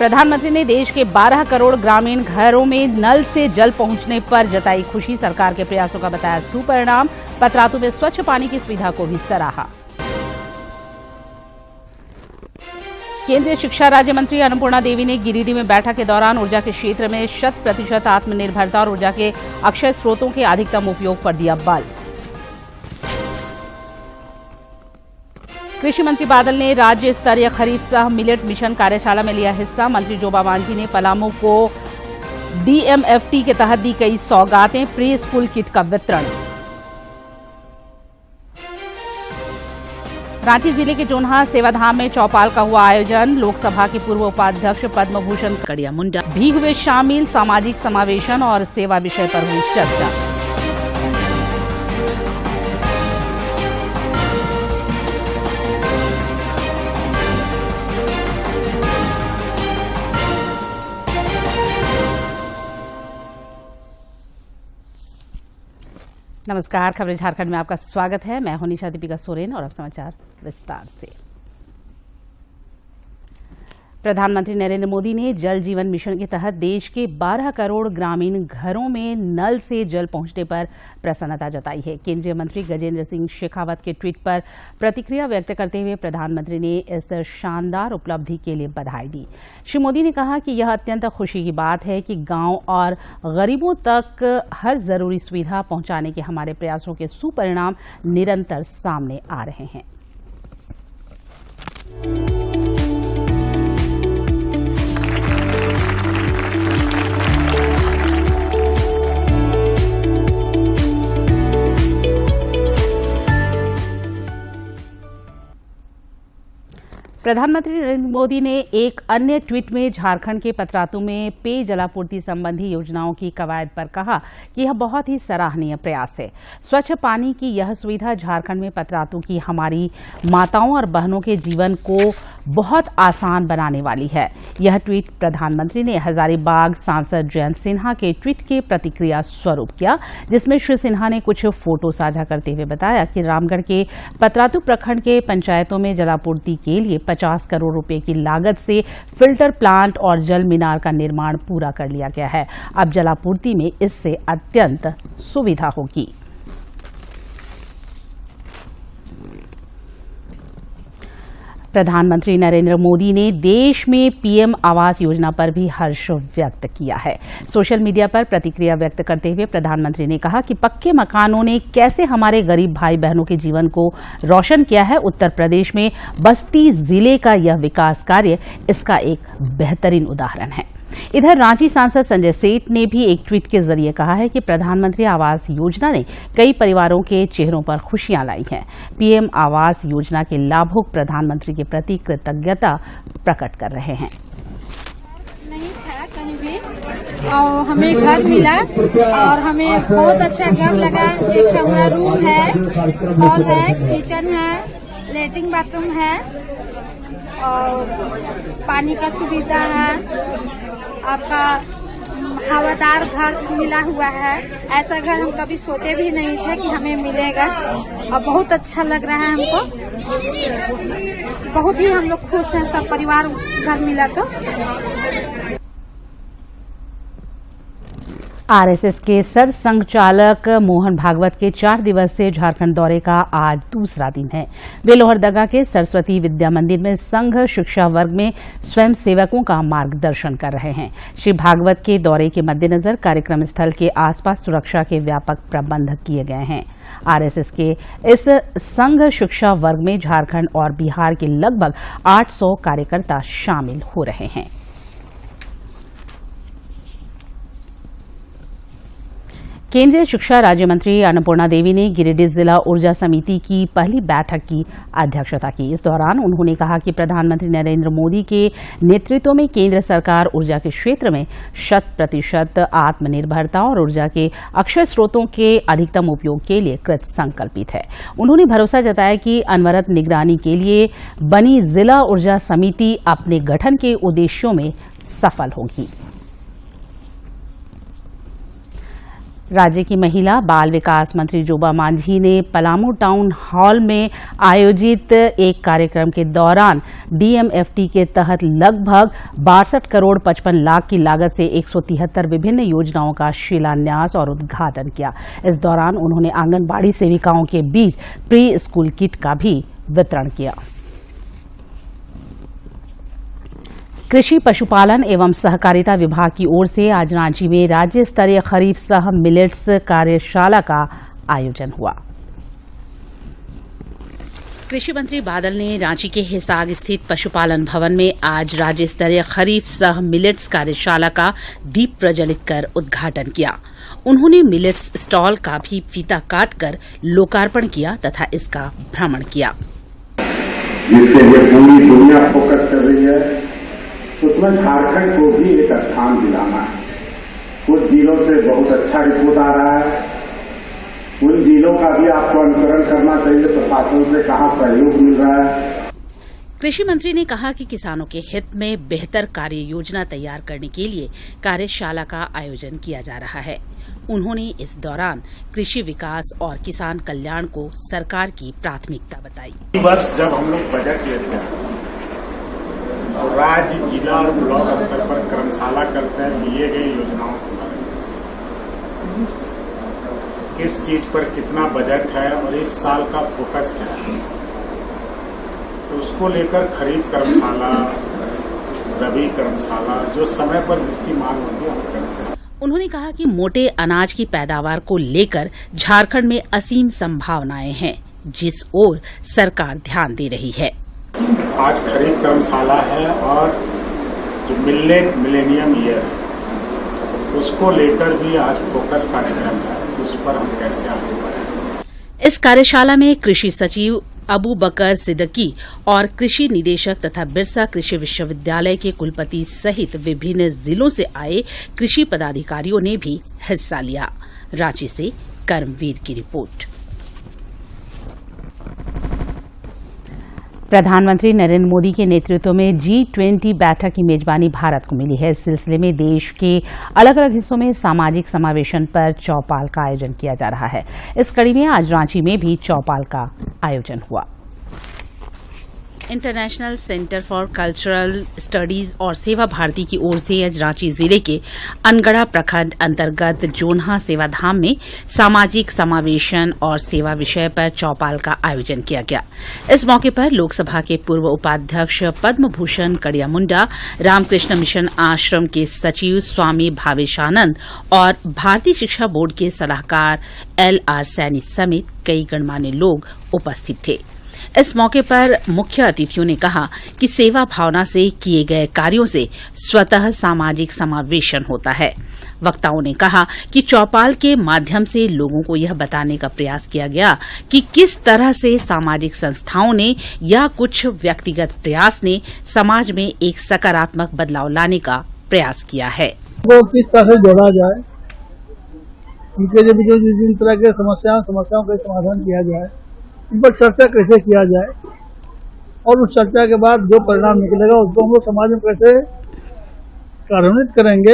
प्रधानमंत्री ने देश के 12 करोड़ ग्रामीण घरों में नल से जल पहुंचने पर जताई खुशी। सरकार के प्रयासों का बताया सुपरिणाम। पतरातू में स्वच्छ पानी की सुविधा को भी सराहा। केंद्रीय शिक्षा राज्य मंत्री अन्नपूर्णा देवी ने गिरिडीह में बैठक के दौरान ऊर्जा के क्षेत्र में 100% आत्मनिर्भरता और ऊर्जा के अक्षय स्रोतों के अधिकतम उपयोग पर दिया बल। कृषि मंत्री बादल ने राज्य स्तरीय खरीफ सह मिलेट मिशन कार्यशाला में लिया हिस्सा। मंत्री जोबा मांझी ने पलामू को डीएमएफटी के तहत दी कई सौगातें। प्री स्कूल किट का वितरण। रांची जिले के जोन्हा सेवाधाम में चौपाल का हुआ आयोजन। लोकसभा के पूर्व उपाध्यक्ष पद्म भूषण कड़िया मुंडा भी हुए शामिल। सामाजिक समावेशन और सेवा विषय पर हुई चर्चा। नमस्कार, खबरें झारखंड में आपका स्वागत है। मैं हूं निशा दीपिका सोरेन और अब समाचार विस्तार से। प्रधानमंत्री नरेंद्र मोदी ने जल जीवन मिशन के तहत देश के 12 करोड़ ग्रामीण घरों में नल से जल पहुंचने पर प्रसन्नता जताई है। केंद्रीय मंत्री गजेंद्र सिंह शेखावत के ट्वीट पर प्रतिक्रिया व्यक्त करते हुए प्रधानमंत्री ने इस शानदार उपलब्धि के लिए बधाई दी। श्री मोदी ने कहा कि यह अत्यंत खुशी की बात है कि गांव और गरीबों तक हर जरूरी सुविधा पहुंचाने के हमारे प्रयासों के सुपरिणाम निरंतर सामने आ रहे हैं। प्रधानमंत्री नरेंद्र मोदी ने एक अन्य ट्वीट में झारखंड के पतरातू में पेय जलापूर्ति संबंधी योजनाओं की कवायद पर कहा कि यह बहुत ही सराहनीय प्रयास है। स्वच्छ पानी की यह सुविधा झारखंड में पतरातू की हमारी माताओं और बहनों के जीवन को बहुत आसान बनाने वाली है। यह ट्वीट प्रधानमंत्री ने हजारीबाग सांसद जयंत सिन्हा के ट्वीट के प्रतिक्रिया स्वरूप किया, जिसमें श्री सिन्हा ने कुछ फोटो साझा करते हुए बताया कि रामगढ़ के पतरातू प्रखंड के पंचायतों में जलापूर्ति के लिए 50 करोड़ रुपए की लागत से फिल्टर प्लांट और जल मीनार का निर्माण पूरा कर लिया गया है। अब जलापूर्ति में इससे अत्यंत सुविधा होगी। प्रधानमंत्री नरेंद्र मोदी ने देश में पीएम आवास योजना पर भी हर्ष व्यक्त किया है। सोशल मीडिया पर प्रतिक्रिया व्यक्त करते हुए प्रधानमंत्री ने कहा कि पक्के मकानों ने कैसे हमारे गरीब भाई बहनों के जीवन को रोशन किया है। उत्तर प्रदेश में बस्ती जिले का यह विकास कार्य इसका एक बेहतरीन उदाहरण है। इधर रांची सांसद संजय सेठ ने भी एक ट्वीट के जरिए कहा है कि प्रधानमंत्री आवास योजना ने कई परिवारों के चेहरों पर खुशियां लाई हैं। पीएम आवास योजना के लाभुक प्रधानमंत्री के प्रति कृतज्ञता प्रकट कर रहे हैं। नहीं था कहीं भी और हमें घर मिला और हमें बहुत अच्छा घर लगा। एक हमारा रूम है, हॉल है, किचन है, लेटरिन बाथरूम है और पानी का सुविधा है। आपका हवादार घर मिला हुआ है। ऐसा घर हम कभी सोचे भी नहीं थे कि हमें मिलेगा और बहुत अच्छा लग रहा है हमको। बहुत ही हम लोग खुश हैं, सब परिवार घर मिला तो। आरएसएस के सरसंघचालक मोहन भागवत के 4 दिवसीय झारखंड दौरे का आज दूसरा दिन है। वे लोहरदगा के सरस्वती विद्या मंदिर में संघ शिक्षा वर्ग में स्वयं सेवकों का मार्गदर्शन कर रहे हैं। श्री भागवत के दौरे के मद्देनजर कार्यक्रम स्थल के आसपास सुरक्षा के व्यापक प्रबंध किए गए हैं। आरएसएस के इस संघ शिक्षा वर्ग में झारखंड और बिहार के लगभग 800 कार्यकर्ता शामिल हो रहे हैं। केंद्रीय शिक्षा राज्य मंत्री अन्नपूर्णा देवी ने गिरिडीह जिला ऊर्जा समिति की पहली बैठक की अध्यक्षता की। इस दौरान उन्होंने कहा कि प्रधानमंत्री नरेंद्र मोदी के नेतृत्व में केंद्र सरकार ऊर्जा के क्षेत्र में 100% आत्मनिर्भरता और ऊर्जा के अक्षय स्रोतों के अधिकतम उपयोग के लिए कृत संकल्पित है। उन्होंने भरोसा जताया कि अनवरत निगरानी के लिए बनी जिला ऊर्जा समिति अपने गठन के उद्देश्यों में सफल होगी। राज्य की महिला बाल विकास मंत्री जोबा मांझी ने पलामू टाउन हॉल में आयोजित एक कार्यक्रम के दौरान डीएमएफटी के तहत लगभग 62 करोड़ 55 लाख की लागत से 173 विभिन्न योजनाओं का शिलान्यास और उद्घाटन किया। इस दौरान उन्होंने आंगनबाड़ी सेविकाओं के बीच प्री स्कूल किट का भी वितरण किया। कृषि पशुपालन एवं सहकारिता विभाग की ओर से आज रांची में राज्य स्तरीय खरीफ सह मिलेट्स कार्यशाला का आयोजन हुआ। कृषि मंत्री बादल ने रांची के हिसार स्थित पशुपालन भवन में आज राज्य स्तरीय खरीफ सह मिलेट्स कार्यशाला का दीप प्रज्वलित कर उद्घाटन किया। उन्होंने मिलेट्स स्टॉल का भी फीता काटकर लोकार्पण किया तथा इसका भ्रमण किया। जिसके लिए पूरी दुनिया फोकस कर रही है, उसमें झारखंड को भी एक स्थान दिलाना है। कुछ जिलों से बहुत अच्छा रिपोर्ट आ रहा है, उन जिलों का भी आपको अनुकरण करना चाहिए। प्रशासन से कहाँ सहयोग मिल रहा है। कृषि मंत्री ने कहा कि किसानों के हित में बेहतर कार्य योजना तैयार करने के लिए कार्यशाला का आयोजन किया जा रहा है। उन्होंने इस दौरान कृषि विकास और किसान कल्याण को सरकार की प्राथमिकता बताई। इस वर्ष जब हम लोग बजट लेते हैं और राज्य, जिला और ब्लॉक स्तर पर कर्मशाला करते हैं लिए गई योजनाओं के बारे में, किस चीज पर कितना बजट है और इस साल का फोकस क्या है, तो उसको लेकर खरीफ कर्मशाला, रबी कर्मशाला, जो समय पर जिसकी मांग होती है हम करते हैं। उन्होंने कहा कि मोटे अनाज की पैदावार को लेकर झारखंड में असीम संभावनाएं हैं, जिस ओर सरकार ध्यान दे रही है। आज खरीफ कर्मशाला है और जो मिलेट मिलेनियम ईयर उसको लेकर भी आज फोकस का चयन है, उस पर हम कैसे आगे बढ़ें। इस कार्यशाला में कृषि सचिव अबू बकर सिद्दीकी और कृषि निदेशक तथा बिरसा कृषि विश्वविद्यालय के कुलपति सहित विभिन्न जिलों से आए कृषि पदाधिकारियों ने भी हिस्सा लिया। रांची से कर्मवीर की रिपोर्ट। प्रधानमंत्री नरेंद्र मोदी के नेतृत्व में G20 बैठक की मेजबानी भारत को मिली है। इस सिलसिले में देश के अलग अलग हिस्सों में सामाजिक समावेशन पर चौपाल का आयोजन किया जा रहा है। इस कड़ी में आज रांची में भी चौपाल का आयोजन हुआ। International centre for cultural studies और सेवा भारती की ओर से आज रांची जिले के अनगढ़ा प्रखंड अंतर्गत जोन्हा सेवाधाम में सामाजिक समावेशन और सेवा विषय पर चौपाल का आयोजन किया गया। इस मौके पर लोकसभा के पूर्व उपाध्यक्ष पद्म भूषण कड़िया मुंडा, रामकृष्ण मिशन आश्रम के सचिव स्वामी भावेशानंद और भारतीय शिक्षा बोर्ड के सलाहकार LR सैनी समेत कई गणमान्य लोग उपस्थित थे। इस मौके पर मुख्य अतिथियों ने कहा कि सेवा भावना से किए गए कार्यों से स्वतः सामाजिक समावेशन होता है। वक्ताओं ने कहा कि चौपाल के माध्यम से लोगों को यह बताने का प्रयास किया गया कि किस तरह से सामाजिक संस्थाओं ने या कुछ व्यक्तिगत प्रयास ने समाज में एक सकारात्मक बदलाव लाने का प्रयास किया है। वो किस तरह से जोड़ा जाए, उनके जो जिन तरह के समस्याओं का समाधान किया जाए, इन पर चर्चा कैसे किया जाए और उस चर्चा के बाद जो परिणाम निकलेगा उसको हम लोग समाज में कैसे कार्यान्वित करेंगे।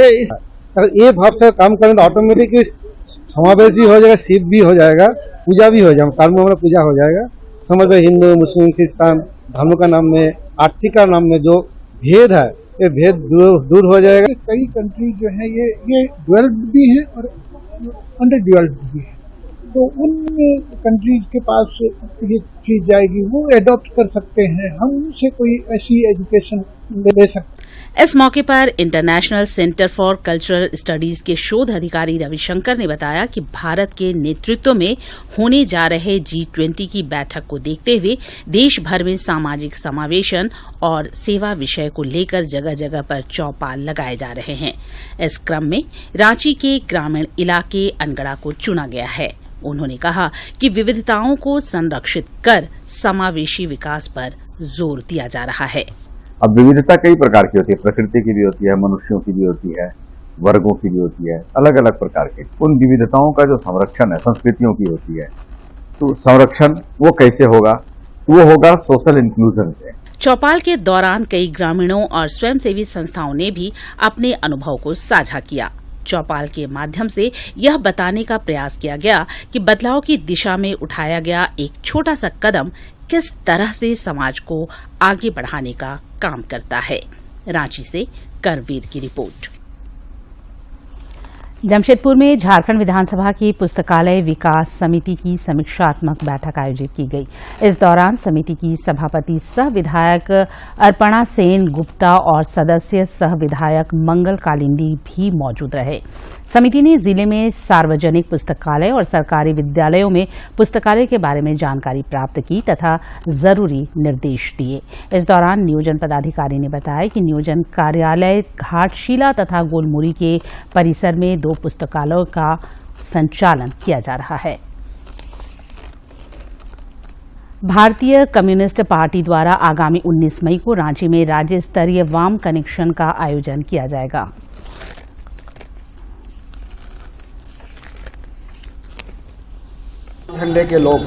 ये भाव से काम करें तो ऑटोमेटिक समावेश भी हो जाएगा, सीध भी हो जाएगा, पूजा भी हो जाएगा, काल में हमारा पूजा हो जाएगा। समझ में हिंदू, मुस्लिम, क्रिश्चियन धर्म का नाम में, आर्थिक का नाम में जो भेद है, ये भेद दूर हो जाएगा। कई कंट्री जो है ये डेवलप्ड भी है और अंडर डेवलप्ड भी है, तो उन कंट्रीज के पास ये चीज जाएगी, वो एडॉप्ट कर सकते हैं, हम उनसे कोई ऐसी एजुकेशन ले सकते हैं। इस मौके पर international centre for cultural studies के शोध अधिकारी रविशंकर ने बताया कि भारत के नेतृत्व में होने जा रहे G20 की बैठक को देखते हुए देश भर में सामाजिक समावेशन और सेवा विषय को लेकर जगह जगह पर चौपाल लगाए जा रहे हैं। इस क्रम में रांची के ग्रामीण इलाके अनगढ़ा को चुना गया है। उन्होंने कहा कि विविधताओं को संरक्षित कर समावेशी विकास पर जोर दिया जा रहा है। अब विविधता कई प्रकार की होती है, प्रकृति की भी होती है, मनुष्यों की भी होती है, वर्गों की भी होती है, अलग अलग प्रकार के। उन विविधताओं का जो संरक्षण है संस्कृतियों की होती है, तो संरक्षण वो कैसे होगा? वो होगा सोशल इंक्लूजन से। चौपाल के दौरान कई ग्रामीणों और स्वयंसेवी संस्थाओं ने भी अपने अनुभव को साझा किया। चौपाल के माध्यम से यह बताने का प्रयास किया गया कि बदलाव की दिशा में उठाया गया एक छोटा सा कदम किस तरह से समाज को आगे बढ़ाने का काम करता है। रांची से करवीर की रिपोर्ट। जमशेदपुर में झारखंड विधानसभा की पुस्तकालय विकास समिति की समीक्षात्मक बैठक आयोजित की गई। इस दौरान समिति की सभापति सह विधायक अर्पणा सेन गुप्ता और सदस्य सह विधायक मंगल कालिंदी भी मौजूद रहे। समिति ने जिले में सार्वजनिक पुस्तकालय और सरकारी विद्यालयों में पुस्तकालय के बारे में जानकारी प्राप्त की तथा जरूरी निर्देश दिए। इस दौरान नियोजन पदाधिकारी ने बताया कि नियोजन कार्यालय घाटशिला तथा गोलमुरी के परिसर में 2 पुस्तकालयों का संचालन किया जा रहा है। भारतीय कम्युनिस्ट पार्टी द्वारा आगामी 19 मई को रांची में राज्य स्तरीय वाम कनेक्शन का आयोजन किया जाएगा। झंडे के लोग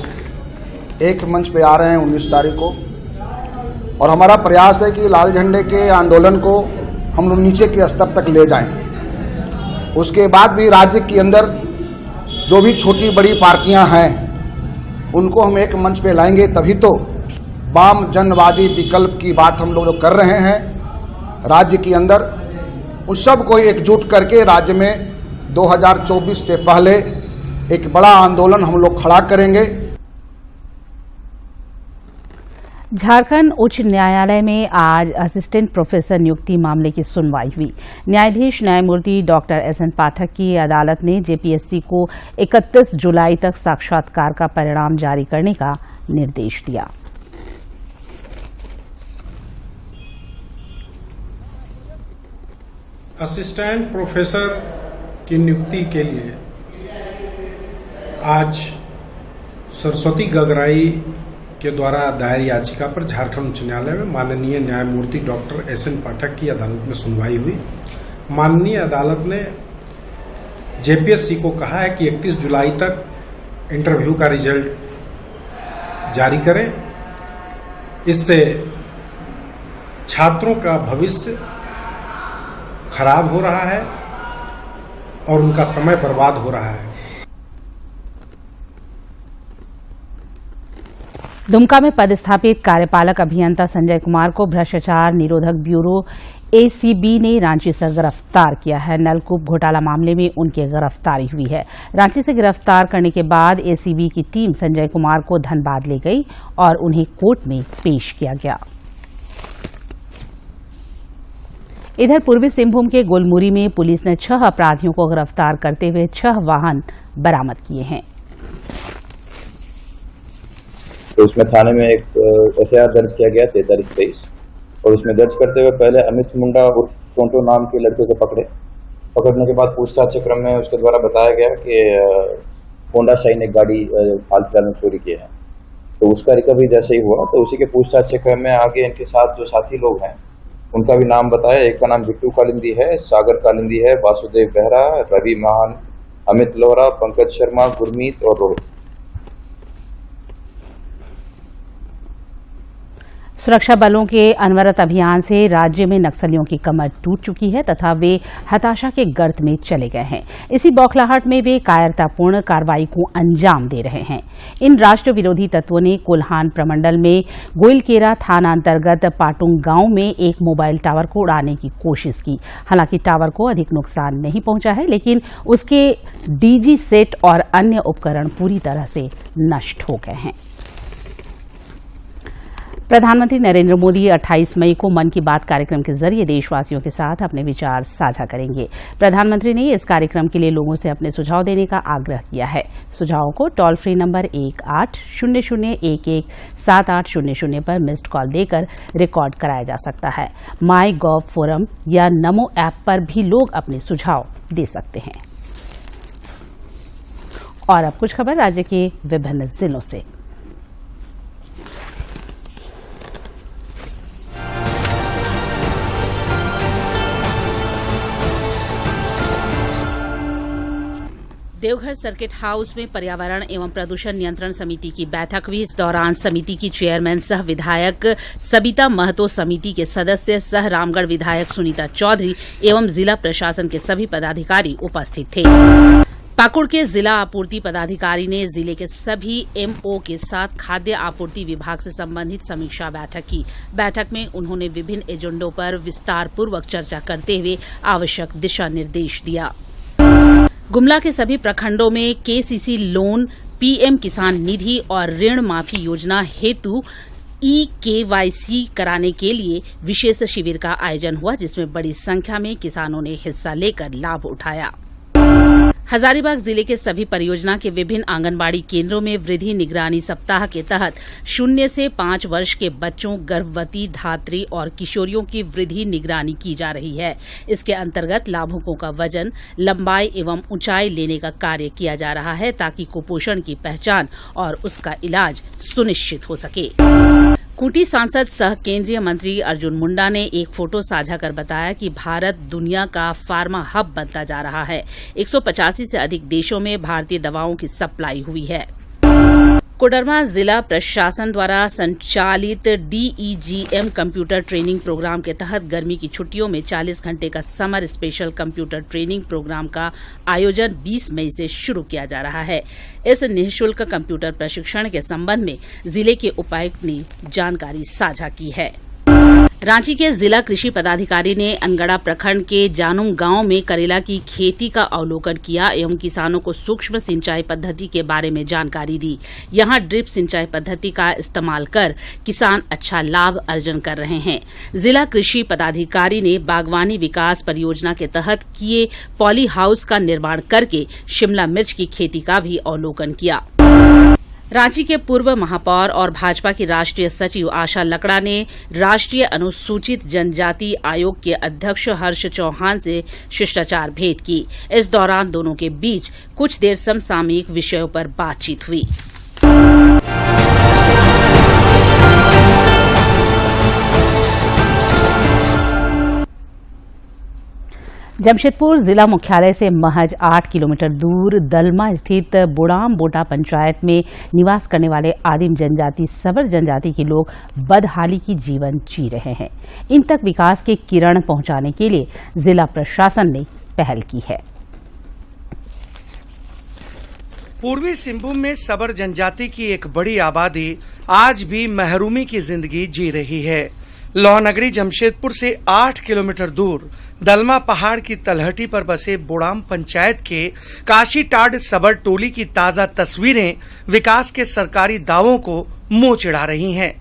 एक मंच पे आ रहे हैं 19 तारीख को, और हमारा प्रयास है कि लाल झंडे के आंदोलन को हम लोग नीचे के स्तर तक ले जाएं। उसके बाद भी राज्य के अंदर जो भी छोटी बड़ी पार्टियां हैं उनको हम एक मंच पे लाएंगे, तभी तो वाम जनवादी विकल्प की बात हम लोग जो कर रहे हैं राज्य के अंदर, उस सब को एकजुट करके राज्य में 2024 से पहले एक बड़ा आंदोलन हम लोग खड़ा करेंगे। झारखंड उच्च न्यायालय में आज असिस्टेंट प्रोफेसर नियुक्ति मामले की सुनवाई हुई। न्यायाधीश न्यायमूर्ति डॉक्टर एसएन पाठक की अदालत ने जेपीएससी को 31 जुलाई तक साक्षात्कार का परिणाम जारी करने का निर्देश दिया। असिस्टेंट प्रोफेसर की नियुक्ति के लिए आज सरस्वती गगराई के द्वारा दायर याचिका पर झारखंड उच्च न्यायालय में माननीय न्यायमूर्ति डॉक्टर एसएन पाठक की अदालत में सुनवाई हुई। माननीय अदालत ने जेपीएससी को कहा है कि 31 जुलाई तक इंटरव्यू का रिजल्ट जारी करें। इससे छात्रों का भविष्य खराब हो रहा है और उनका समय बर्बाद हो रहा है। दुमका में पदस्थापित कार्यपालक अभियंता संजय कुमार को भ्रष्टाचार निरोधक ब्यूरो एसीबी ने रांची से गिरफ्तार किया है। नलकूप घोटाला मामले में उनकी गिरफ्तारी हुई है। रांची से गिरफ्तार करने के बाद एसीबी की टीम संजय कुमार को धनबाद ले गई और उन्हें कोर्ट में पेश किया गया। इधर पूर्वी सिंहभूम के गोलमुरी में पुलिस ने 6 अपराधियों को गिरफ्तार करते हुए 6 वाहन बरामद किए हैं। तो उसमें थाने में एक एफआईआर दर्ज किया गया 4323, और उसमें दर्ज करते हुए पहले अमित मुंडा उर्फ टोंटो नाम के लड़के को पकड़ने के बाद पूछताछ के क्रम में उसके द्वारा बताया गया कि होंडा शाइन एक गाड़ी हाल फिलहाल में चोरी की है। तो उसका रिकवरी जैसे ही हुआ तो उसी के पूछताछ के क्रम में आगे इनके साथ जो साथी लोग हैं उनका भी नाम बताया। एक का नाम बिट्टू कालिंदी है, सागर कालिंदी है, वासुदेव बेहरा, रवि महान, अमित लोहरा, पंकज शर्मा, गुरमीत और रोहित। सुरक्षा बलों के अनवरत अभियान से राज्य में नक्सलियों की कमर टूट चुकी है तथा वे हताशा के गर्त में चले गए हैं। इसी बौखलाहट में वे कायरतापूर्ण कार्रवाई को अंजाम दे रहे हैं। इन राष्ट्र विरोधी तत्वों ने कोल्हान प्रमंडल में गोइलकेरा थाना अंतर्गत पाटुंग गांव में एक मोबाइल टावर को उड़ाने की कोशिश की। हालांकि टावर को अधिक नुकसान नहीं पहुंचा है, लेकिन उसके डीजी सेट और अन्य उपकरण पूरी तरह से नष्ट हो गए हैं। प्रधानमंत्री नरेंद्र मोदी 28 मई को मन की बात कार्यक्रम के जरिए देशवासियों के साथ अपने विचार साझा करेंगे। प्रधानमंत्री ने इस कार्यक्रम के लिए लोगों से अपने सुझाव देने का आग्रह किया है। सुझावों को टोल फ्री नंबर 1800117800 पर मिस्ड कॉल देकर रिकॉर्ड कराया जा सकता है। माई गॉव फोरम या नमो ऐप पर भी लोग अपने सुझाव दे सकते हैं। और अब कुछ खबर राज्य के विभिन्न जिलों से। देवघर सर्किट हाउस में पर्यावरण एवं प्रदूषण नियंत्रण समिति की बैठक हुई। इस दौरान समिति की चेयरमैन सह विधायक सबिता महतो, समिति के सदस्य सह रामगढ़ विधायक सुनीता चौधरी एवं जिला प्रशासन के सभी पदाधिकारी उपस्थित थे। पाकुड़ के जिला आपूर्ति पदाधिकारी ने जिले के सभी एमओ के साथ खाद्य आपूर्ति विभाग से संबंधित समीक्षा बैठक की। बैठक में उन्होंने विभिन्न एजेंडों पर विस्तार पूर्वक चर्चा करते हुए आवश्यक दिशा निर्देश दिया। गुमला के सभी प्रखंडों में केसीसी लोन, पीएम किसान निधि और ऋण माफी योजना हेतु EKYC कराने के लिए विशेष शिविर का आयोजन हुआ, जिसमें बड़ी संख्या में किसानों ने हिस्सा लेकर लाभ उठाया। हजारीबाग जिले के सभी परियोजना के विभिन्न आंगनबाड़ी केंद्रों में वृद्धि निगरानी सप्ताह के तहत 0 से 5 वर्ष के बच्चों, गर्भवती, धात्री और किशोरियों की वृद्धि निगरानी की जा रही है। इसके अंतर्गत लाभुकों का वजन, लंबाई एवं ऊंचाई लेने का कार्य किया जा रहा है ताकि कुपोषण की पहचान और उसका इलाज सुनिश्चित हो सके। खूंटी सांसद सह केंद्रीय मंत्री अर्जुन मुंडा ने एक फोटो साझा कर बताया कि भारत दुनिया का फार्मा हब बनता जा रहा है। 185 से अधिक देशों में भारतीय दवाओं की सप्लाई हुई है। कोडरमा जिला प्रशासन द्वारा संचालित DEGM कंप्यूटर ट्रेनिंग प्रोग्राम के तहत गर्मी की छुट्टियों में 40 घंटे का summer special computer training programme का आयोजन 20 मई से शुरू किया जा रहा है। इस निःशुल्क कंप्यूटर प्रशिक्षण के संबंध में जिले के उपायुक्त ने जानकारी साझा की है। रांची के जिला कृषि पदाधिकारी ने अनगढ़ा प्रखंड के जानुम गांव में करेला की खेती का अवलोकन किया एवं किसानों को सूक्ष्म सिंचाई पद्धति के बारे में जानकारी दी। यहां ड्रिप सिंचाई पद्धति का इस्तेमाल कर किसान अच्छा लाभ अर्जन कर रहे हैं। जिला कृषि पदाधिकारी ने बागवानी विकास परियोजना के तहत किए पॉली हाउस का निर्माण करके शिमला मिर्च की खेती का भी अवलोकन किया। रांची के पूर्व महापौर और भाजपा की राष्ट्रीय सचिव आशा लकड़ा ने राष्ट्रीय अनुसूचित जनजाति आयोग के अध्यक्ष हर्ष चौहान से शिष्टाचार भेंट की। इस दौरान दोनों के बीच कुछ देर समसामयिक विषयों पर बातचीत हुई। जमशेदपुर जिला मुख्यालय से महज 8 किलोमीटर दूर दलमा स्थित बुड़ाम बोटा पंचायत में निवास करने वाले आदिम जनजाति सबर जनजाति के लोग बदहाली की जीवन जी रहे हैं। इन तक विकास के किरण पहुंचाने के लिए जिला प्रशासन ने पहल की है। पूर्वी सिंहभूम में सबर जनजाति की एक बड़ी आबादी आज भी महरूमी की जिंदगी जी रही है। लोहनगरी जमशेदपुर से 8 किलोमीटर दूर दलमा पहाड़ की तलहटी पर बसे बुड़ाम पंचायत के काशीटाड सबर टोली की ताजा तस्वीरें विकास के सरकारी दावों को मुंह चिढ़ा रही हैं।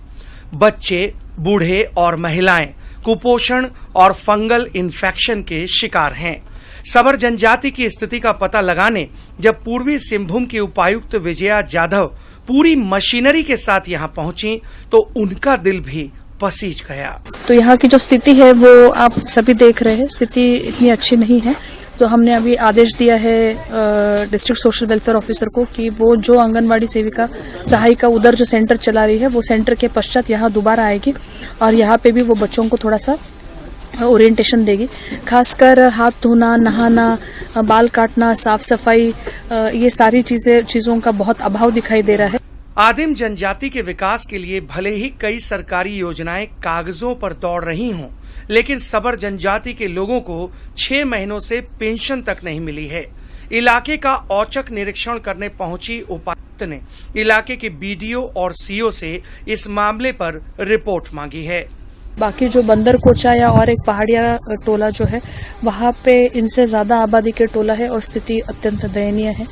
बच्चे, बूढ़े और महिलाएं कुपोषण और फंगल इन्फेक्शन के शिकार हैं। सबर जनजाति की स्थिति का पता लगाने जब पूर्वी सिंहभूम की उपायुक्त विजया जाधव पूरी मशीनरी के साथ यहां पहुंची तो उनका दिल भी पसीज गया। तो यहाँ की जो स्थिति है वो आप सभी देख रहे हैं, स्थिति इतनी अच्छी नहीं है। तो हमने अभी आदेश दिया है डिस्ट्रिक्ट सोशल वेलफेयर ऑफिसर को कि वो जो आंगनवाड़ी सेविका सहायिका उधर जो सेंटर चला रही है वो सेंटर के पश्चात यहाँ दोबारा आएगी और यहाँ पे भी वो बच्चों को थोड़ा सा ओरिएंटेशन देगी। खासकर हाथ धोना, नहाना, बाल काटना, साफ सफाई, ये सारी चीजों का बहुत अभाव दिखाई दे रहा है। आदिम जनजाति के विकास के लिए भले ही कई सरकारी योजनाएं कागजों पर दौड़ रही हों, लेकिन सबर जनजाति के लोगों को 6 महीनों से पेंशन तक नहीं मिली है। इलाके का औचक निरीक्षण करने पहुंची उपायुक्त ने इलाके के बीडीओ और सीओ से इस मामले पर रिपोर्ट मांगी है। बाकी जो बंदर कोचा या और एक पहाड़िया टोला जो है वहाँ पे इनसे ज्यादा आबादी के टोला है और स्थिति अत्यंत दयनीय है।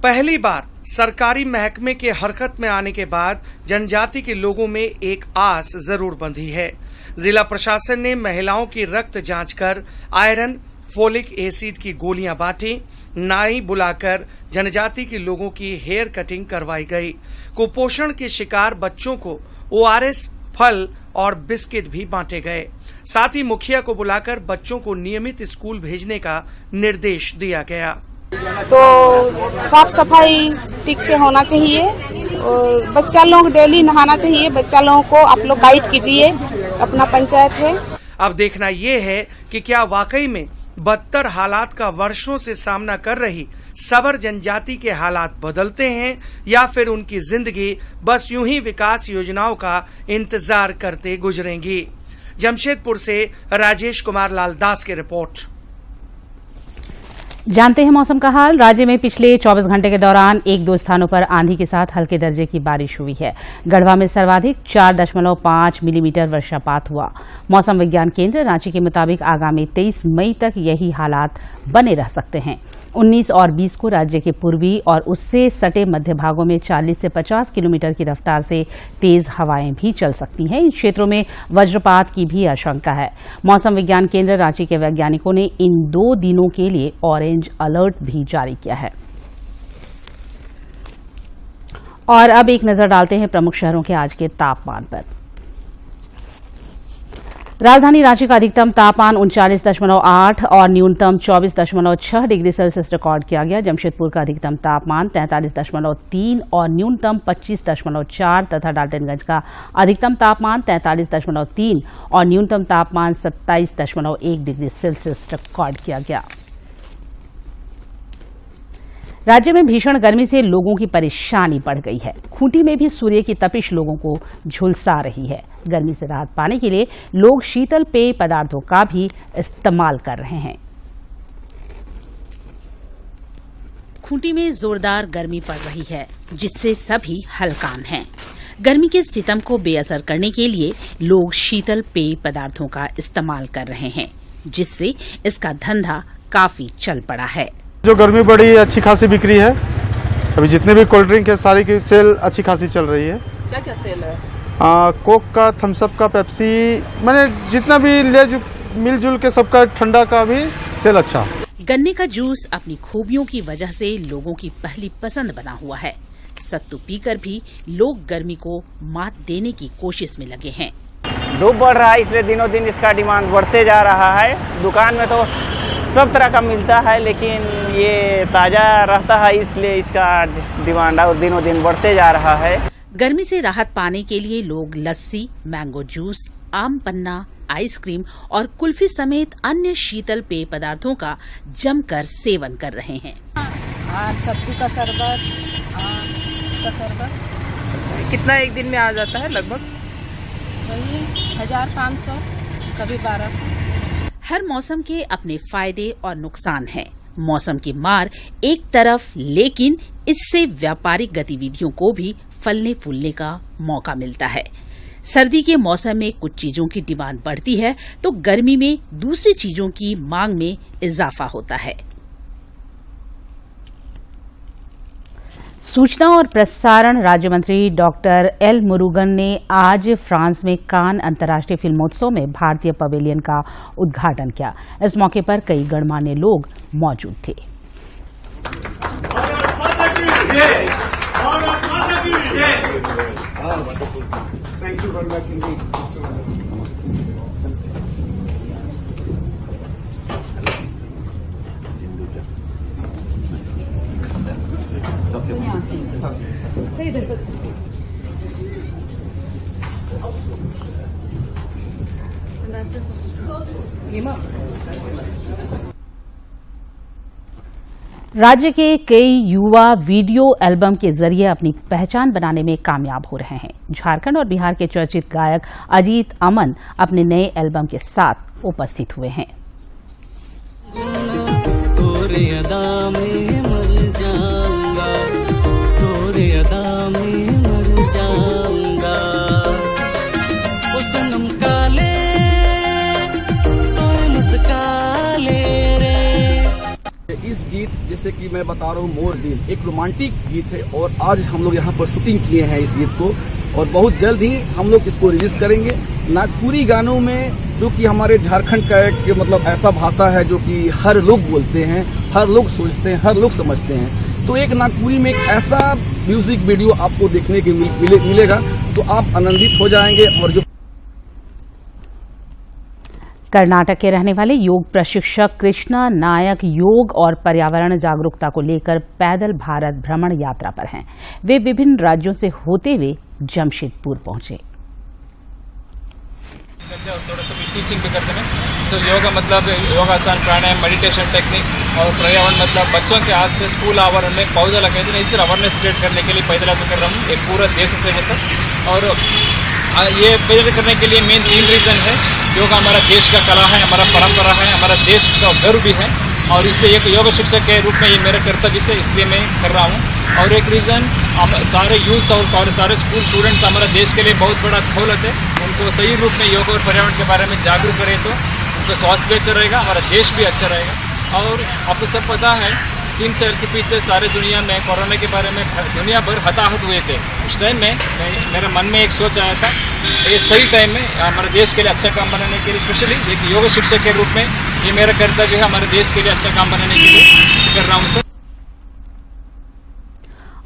पहली बार सरकारी महकमे के हरकत में आने के बाद जनजाति के लोगों में एक आस जरूर बंधी है। जिला प्रशासन ने महिलाओं की रक्त जांच कर आयरन, फोलिक एसिड की गोलियां बांटी। नाई बुलाकर जनजाति के लोगों की हेयर कटिंग करवाई गई। कुपोषण के शिकार बच्चों को ORS, फल और बिस्किट भी बांटे गए। साथ ही मुखिया को बुलाकर बच्चों को नियमित स्कूल भेजने का निर्देश दिया गया। तो साफ सफाई ठीक से होना चाहिए और बच्चा लोग डेली नहाना चाहिए। बच्चा लोगों को आप लोग गाइड कीजिए, अपना पंचायत है। अब देखना ये है कि क्या वाकई में बदतर हालात का वर्षों से सामना कर रही सबर जनजाति के हालात बदलते हैं या फिर उनकी जिंदगी बस यूं ही विकास योजनाओं का इंतजार करते गुजरेंगी। जमशेदपुर से राजेश कुमार लाल दास की रिपोर्ट। जानते हैं मौसम का हाल। राज्य में पिछले 24 घंटे के दौरान 1-2 स्थानों पर आंधी के साथ हल्के दर्जे की बारिश हुई है। गढ़वा में सर्वाधिक 4.5 मिलीमीटर वर्षापात हुआ। मौसम विज्ञान केंद्र रांची के मुताबिक आगामी 23 मई तक यही हालात बने रह सकते हैं। 19 और 20 को राज्य के पूर्वी और उससे सटे मध्य भागों में 40 से 50 किलोमीटर की रफ्तार से तेज हवाएं भी चल सकती हैं। इन क्षेत्रों में वज्रपात की भी आशंका है। मौसम विज्ञान केंद्र रांची के वैज्ञानिकों ने इन 2 दिनों के लिए ऑरेंज अलर्ट भी जारी किया है। और अब एक नजर डालते हैं प्रमुख शहरों के आज के तापमान पर। राजधानी रांची का अधिकतम तापमान 39.8 और न्यूनतम 24.6 डिग्री सेल्सियस रिकॉर्ड किया गया। जमशेदपुर का अधिकतम तापमान 43.3 और न्यूनतम 25.4 तथा डाल्टनगंज का अधिकतम तापमान 43.3 और न्यूनतम तापमान 27.1 डिग्री सेल्सियस रिकॉर्ड किया गया। राज्य में भीषण गर्मी से लोगों की परेशानी बढ़ गई है। खूंटी में भी सूर्य की तपिश लोगों को झुलसा रही है। गर्मी से राहत पाने के लिए लोग शीतल पेय पदार्थों का भी इस्तेमाल कर रहे हैं। खूंटी में जोरदार गर्मी पड़ रही है, जिससे सभी हलकान हैं। गर्मी के सितम को बेअसर करने के लिए लोग शीतल पेय पदार्थों का इस्तेमाल कर रहे हैं, जिससे इसका धंधा काफी चल पड़ा है। जो गर्मी बड़ी अच्छी खासी बिक्री है। अभी जितने भी कोल्ड ड्रिंक है सारी की सेल अच्छी खासी चल रही है। क्या क्या सेल है? कोक का, थम्स अप का, पेप्सी, मैंने जितना भी मिलजुल के सबका ठंडा का भी सेल अच्छा। गन्ने का जूस अपनी खूबियों की वजह से लोगों की पहली पसंद बना हुआ है। सत्तू पीकर भी लोग गर्मी को मात देने की कोशिश में लगे हैं। धूप बढ़ रहा है, इसलिए दिनों दिन इसका डिमांड बढ़ते जा रहा है। दुकान में तो सब तरह का मिलता है, लेकिन ये ताजा रहता है, इसलिए इसका डिमांड और दिनों दिन बढ़ते जा रहा है। गर्मी से राहत पाने के लिए लोग लस्सी, मैंगो जूस, आम पन्ना, आइसक्रीम और कुल्फी समेत अन्य शीतल पेय पदार्थों का जमकर सेवन कर रहे हैं। सत्तू का शरबत, अच्छा, कितना एक दिन में आ जाता है? लगभग वही 1500, कभी 1200। हर मौसम के अपने फायदे और नुकसान हैं। मौसम की मार एक तरफ, लेकिन इससे व्यापारिक गतिविधियों को भी फलने फूलने का मौका मिलता है। सर्दी के मौसम में कुछ चीजों की डिमांड बढ़ती है, तो गर्मी में दूसरी चीजों की मांग में इजाफा होता है। सूचना और प्रसारण राज्य मंत्री डॉक्टर एल मुरुगन ने आज फ्रांस में कान अंतर्राष्ट्रीय फिल्मोत्सव में भारतीय पवेलियन का उद्घाटन किया। इस मौके पर कई गणमान्य लोग मौजूद थे। राज्य के कई युवा वीडियो एल्बम के जरिए अपनी पहचान बनाने में कामयाब हो रहे हैं। झारखंड और बिहार के चर्चित गायक अजीत अमन अपने नए एल्बम के साथ उपस्थित हुए हैं। तोरे अदा में मर जाऊंगा, तोरे अदा में मर जाऊंगा, ओ सनम काले तो मुस्काले रे। इस गीत जैसे कि मैं बता रहा हूँ मोर दिल, एक रोमांटिक गीत है और आज हम लोग यहाँ पर शूटिंग किए हैं इस गीत को और बहुत जल्द ही हम लोग इसको रिलीज करेंगे। नागपुरी गानों में जो कि हमारे झारखंड का एक मतलब ऐसा भाषा है जो कि हर लोग बोलते हैं, हर लोग सोचते हैं, हर लोग समझते हैं, तो एक नागपुरी में एक ऐसा म्यूजिक वीडियो आपको देखने के मिलेगा तो आप आनंदित हो जाएंगे। और जो कर्नाटक के रहने वाले योग प्रशिक्षक कृष्णा नायक योग और पर्यावरण जागरूकता को लेकर पैदल भारत भ्रमण यात्रा पर हैं। वे विभिन्न राज्यों से होते हुए जमशेदपुर पहुंचे। टीचिंग भी करते हैं। सो योगा मतलब योगासन, प्राणायाम, मेडिटेशन टेक्निक और पर्यावरण मतलब बच्चों के हाथ से स्कूल आवर में पौधा लगाते हैं। इस तरह अवेयरनेस क्रिएट करने के लिए पैदल यात्रा कर रहा हूँ एक पूरा देश से वो सब। और ये पैदल करने के लिए मेन 3 रीज़न है। योगा हमारा देश का कला है, हमारा परंपरा है, हमारा देश का गर्व भी है और इसलिए एक योग शिक्षक के रूप में ये मेरा कर्तव्य है, इसलिए मैं कर रहा हूँ। और एक रीज़न हम सारे यूथ और कॉलेज सारे स्कूल स्टूडेंट्स हमारे देश के लिए बहुत बड़ा दौलत है। उनको सही रूप में योग और पर्यावरण के बारे में जागरूक करें तो उनका स्वास्थ्य भी अच्छा रहेगा, हमारा देश भी अच्छा रहेगा। और आपको सब पता है 3 साल के पीछे सारे दुनिया में कोरोना के बारे में दुनिया भर हताहत हुए थे। उस टाइम में मेरे मन में एक सोच आया था, ये सही टाइम में हमारे देश के लिए अच्छा काम बनाने के लिए स्पेशली एक योग शिक्षक के रूप में ये मेरा कर्तव्य है हमारे देश के लिए अच्छा काम बनाने के लिए इसे कर रहा हूँ सर।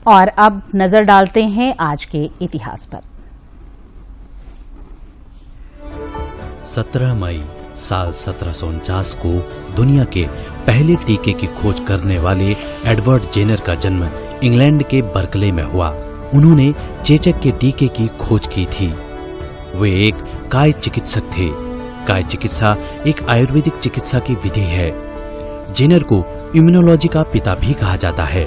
और अब नजर डालते हैं आज के इतिहास पर। 17 मई साल 1749 को दुनिया के पहले टीके की खोज करने वाले एडवर्ड जेनर का जन्म इंग्लैंड के बर्कले में हुआ। उन्होंने चेचक के टीके की खोज की थी। वे एक काय चिकित्सक थे। काय चिकित्सा एक आयुर्वेदिक चिकित्सा की विधि है। जेनर को इम्यूनोलॉजी का पिता भी कहा जाता है।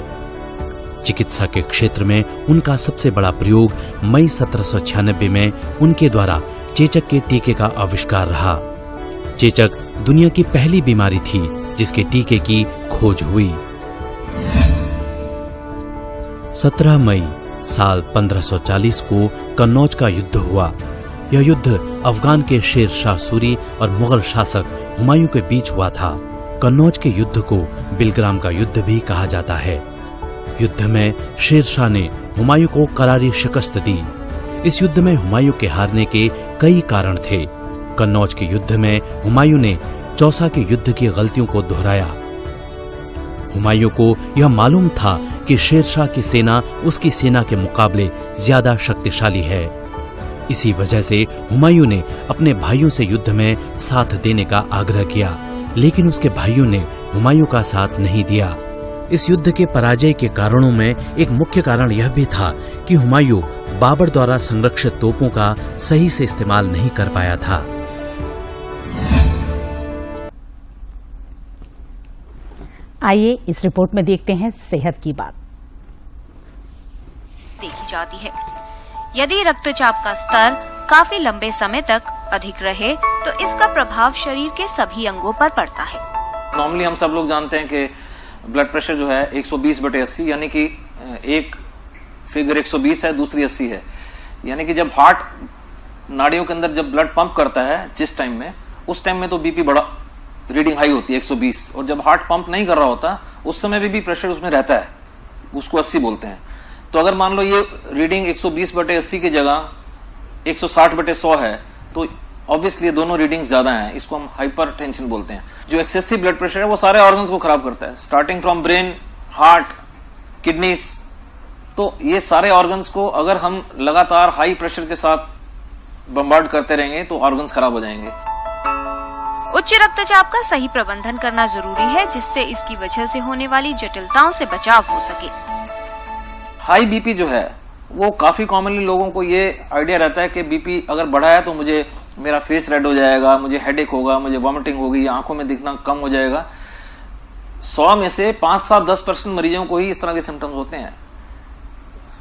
चिकित्सा के क्षेत्र में उनका सबसे बड़ा प्रयोग मई 1796 में उनके द्वारा चेचक के टीके का आविष्कार रहा। चेचक दुनिया की पहली बीमारी थी जिसके टीके की खोज हुई। 17 मई साल 1540 को कन्नौज का युद्ध हुआ। यह युद्ध अफगान के शेर शाह सूरी और मुगल शासक हुमायूं के बीच हुआ था। कन्नौज के युद्ध को बिलग्राम का युद्ध भी कहा जाता है। युद्ध में शेर शाह ने हुमायूं को करारी शिकस्त दी। इस युद्ध में हुमायूं के हारने के कई कारण थे। कन्नौज के युद्ध में हुमायूं ने चौसा के युद्ध की गलतियों को दोहराया। हुमायूं को यह मालूम था कि शेरशाह की सेना उसकी सेना के मुकाबले ज्यादा शक्तिशाली है। इसी वजह से हुमायूं ने अपने भाइयों से युद्ध में साथ देने का आग्रह किया, लेकिन उसके भाइयों ने हुमायूं का साथ नहीं दिया। इस युद्ध के पराजय के कारणों में एक मुख्य कारण यह भी था कि हुमायूं बाबर द्वारा संरक्षित तोपों का सही से इस्तेमाल नहीं कर पाया था। आइए इस रिपोर्ट में देखते हैं सेहत की बात। देखी जाती है, यदि रक्तचाप का स्तर काफी लंबे समय तक अधिक रहे तो इसका प्रभाव शरीर के सभी अंगों पर पड़ता है। नॉर्मली हम सब लोग जानते हैं कि ब्लड प्रेशर जो है 120/80 यानी कि एक फिगर 120 है, दूसरी 80 है। यानी कि जब हार्ट नाड़ियों के अंदर जब ब्लड पंप करता है जिस टाइम में, उस टाइम में तो बीपी बड़ा रीडिंग हाई होती है 120, और जब हार्ट पंप नहीं कर रहा होता उस समय भी प्रेशर उसमें रहता है, उसको 80 बोलते हैं। तो अगर मान लो ये रीडिंग 120/80 की जगह 160/100 है तो ऑब्वियसली दोनों रीडिंग्स ज्यादा हैं, इसको हम हाइपरटेंशन बोलते हैं। जो एक्सेसिव ब्लड प्रेशर है वो सारे ऑर्गन्स को खराब करता है, starting from brain, heart, kidneys. तो ये सारे ऑर्गन्स को अगर हम लगातार हाई प्रेशर के साथ बम्बार्ड करते रहेंगे तो ऑर्गन्स खराब हो जाएंगे। उच्च रक्तचाप का सही प्रबंधन करना जरूरी है जिससे इसकी वजह से होने वाली जटिलताओं से बचाव हो सके। हाई बीपी जो है वो काफी कॉमनली लोगों को ये आइडिया रहता है कि बीपी अगर बढ़ा है तो मुझे मेरा फेस रेड हो जाएगा, मुझे हेडेक होगा, मुझे वॉमिटिंग होगी, आंखों में दिखना कम हो जाएगा। 100 में से 5-7-10% मरीजों को ही इस तरह के सिम्टम्स होते हैं।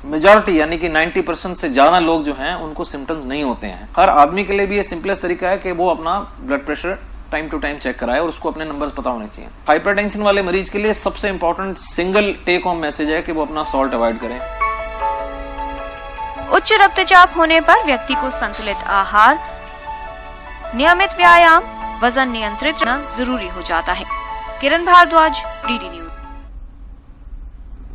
मेजॉरिटी यानी कि 90% से ज्यादा लोग जो हैं उनको सिम्टम्स नहीं होते हैं। हर आदमी के लिए भी ये सिंपलेस्ट तरीका है कि वो अपना blood pressure time to time check कराए और उसको अपने नंबर्स पता होने चाहिए। हाइपरटेंशन वाले मरीज के लिए सबसे important single take home message है कि वो अपना सॉल्ट अवॉइड करें। उच्च रक्तचाप होने पर व्यक्ति को संतुलित आहार, नियमित व्यायाम, वजन नियंत्रित रखना जरूरी हो जाता है। किरण भारद्वाज, डीडी न्यूज।